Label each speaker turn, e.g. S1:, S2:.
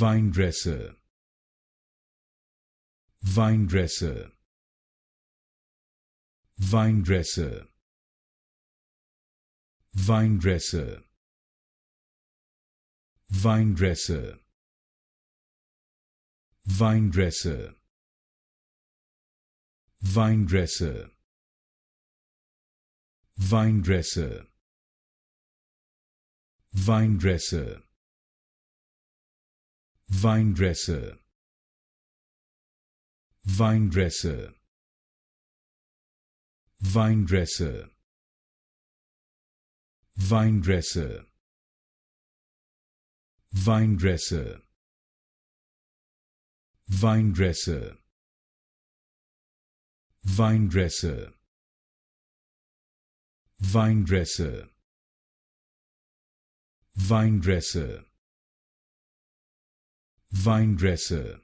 S1: Vinedresser, Vinedresser, Vinedresser, Vinedresser, Vinedresser, Vinedresser, Vinedresser, Vinedresser, Vinedresser, Vinedresser, Vinedresser, Vinedresser, Vinedresser, Vinedresser, Vinedresser, Vinedresser, Vinedresser, Vinedresser, Vinedresser,